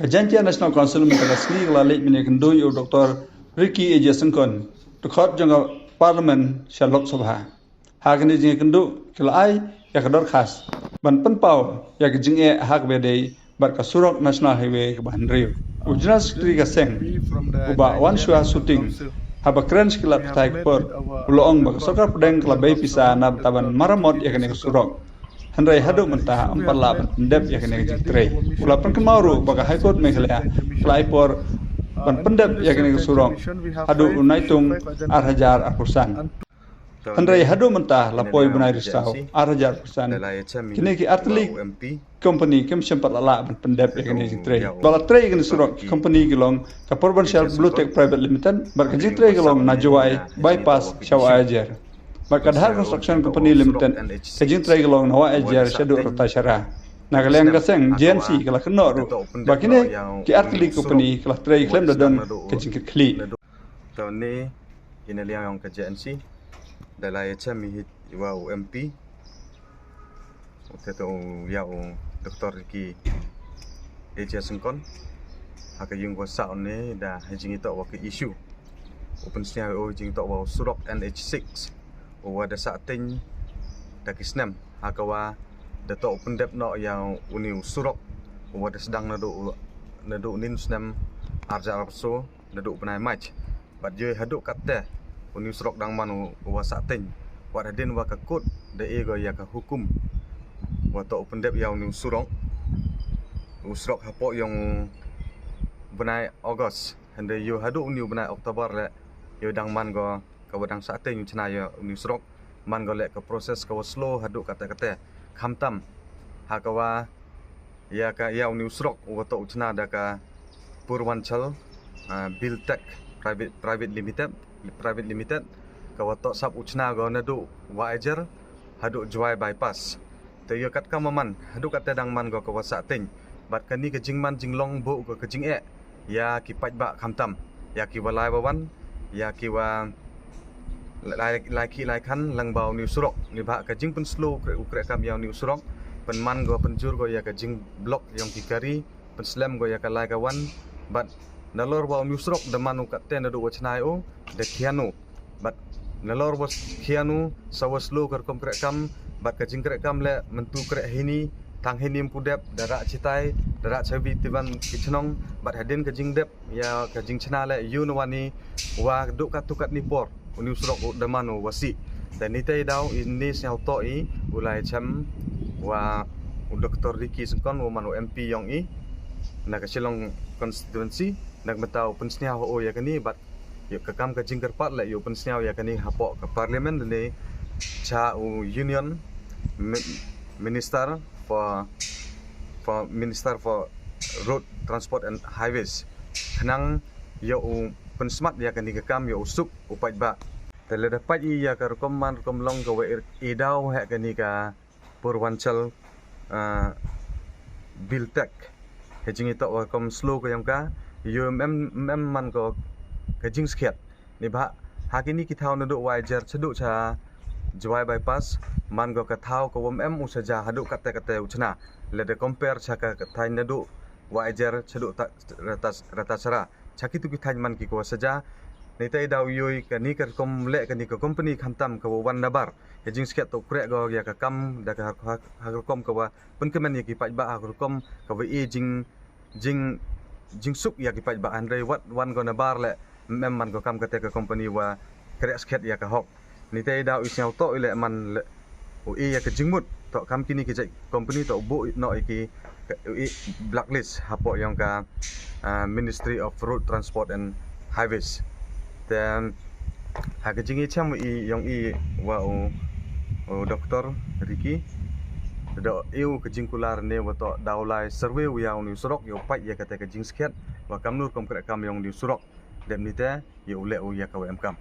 Kajantia National Council mentegasni lalek menikendui Dr. Ricky Eja Sengkon, dekhat jangka Parlimen Shalok Sabha. Hakini jing kendu kelai ya kedor khas. Ban penpau ya kejing hak bedai bar kasurok National Highway ke Bahan Riu. Ujina sekri kaseng uba wan shua shooting haba keren sekilat petai per uloong bak sokar pedeng kelabay pisa na taban maramot ya kene kasurok. Handrai hadu mentah empat lapan pendep ya kene jitrei. Ulapan kemauru baka High Court Meghalaya kelai por ban pendep ya kene kasurok. Hadu unaitung arhajar arkusan. Handrai hadu mentah lapoi benai risau arhajar arkusan. Kini ki artlik company kem sempat lala ban pendep ya kene jitrei. Bala trei kene surok company gelong kaporban shell Blue Tech Private Limited bar jitrei gelong najwai bypass shawa ajar. Bakadhar Construction Company Limited kajing trai gelong nawa ajar shadu rata syara. Nagaleng gaseng GNC kala keno ru. Bakine ki artli company kala trai klaim dadon kajing kli. Tahun ni ini liang yang ke GNC dalai mi wa UMP. Kita ya Dr. Ricky Eja Sengkon. Haka yung wa saun ni dah hajing ito wa ke issue. Open snya jing ito wa surok NH6. Wada sating dakisnem hakawa dato open dep no yang uniu surok wada sedang nadu nin snem arja arso nadu penai match bat je haduk katte uniu surok dang manu wa sating wada den wa ka kut de ego ya ka hukum wato open dep yang uniu surok hapo yang benai August hande yo haduk uniu benai Oktober le yo dang man go kawadang saatnya yung cenaya unisrok man golek ke proses kawa slow haduk kata-kata khamtam hakawa ya ka ya unisrok wato ucna da ka Purwanchal Buildtech private limited kawato sab ucna go nadu wajar haduk juai bypass te yo kat kamaman haduk kata dang man go kawa saatnya bat kani ke jingman jinglong bo go ke jing ya ki paj ba khamtam ya ki walai bawan ya ki wa laki kan lang bau ni surok ni ba ka jing pun slow ukre kam yang ni surok pen man go penjur go ya ka jing blok yang kikari pen slam go ya ka lai kawan but nalor bau ni surok de manu ka ten do wachnai o de khianu but nalor was khianu sawa slow kar kom kre kam bat ka jing kre kam le mentu kre hini tang hinim pudep darak citai darak chabi tiban kichnong bat hadin ka jing dep ya ka jing chna le yunwani wa duk ka tukat ni por uniu surok damanu wasi dan nitai dau ini siau toi ulai cham wa Dr. Ricky Sengkon wa manu MP yang na ka silong constituency nak betau pensniaw o ya kani bat yo kakam ka jingkar pat la yo pensniaw ya kani hapok ka parliament le cha union minister for road transport and highways kanang yo pensmat ya kani kakam yo usuk upat ba tele dapat ya ka rekom long ka wa idau ha kani ka Purwanchal Buildtech hejing ito wa kom slow ka yang ka yo mem man ko kajing skiat ni ba hakini ki thau nadu wajar chedu cha juai bypass man go ka thau ko usaja hadu kata uchna le de compare cha ka thai nadu wajar chedu rata sara chaki tu ki thai man ki ko saja nitai dau yoi kani ka kom le kani ka company khantam ka wan nabar hejing skiat to krek go ya ka kam da ka kom ka wa pun kemen ya ki paj ba kom ka wa jing suk ya ki paj ba andre wat wan go nabar le mem man go kam ka te ka company wa krek skiat ya ka hok nitai dau isau to le man le ya ka jingmut to kam kini ki company to bu no ki blacklist hapo yang ka Ministry of Road Transport and Highways dan hak jingi cham yang wa Dr. Ricky do eu kejing kular ne wato daulai survey yang ni surok yo pai ya kata kejing skiat wa kamnur kom kram yang di surok dem nite yo le ya ka wm kam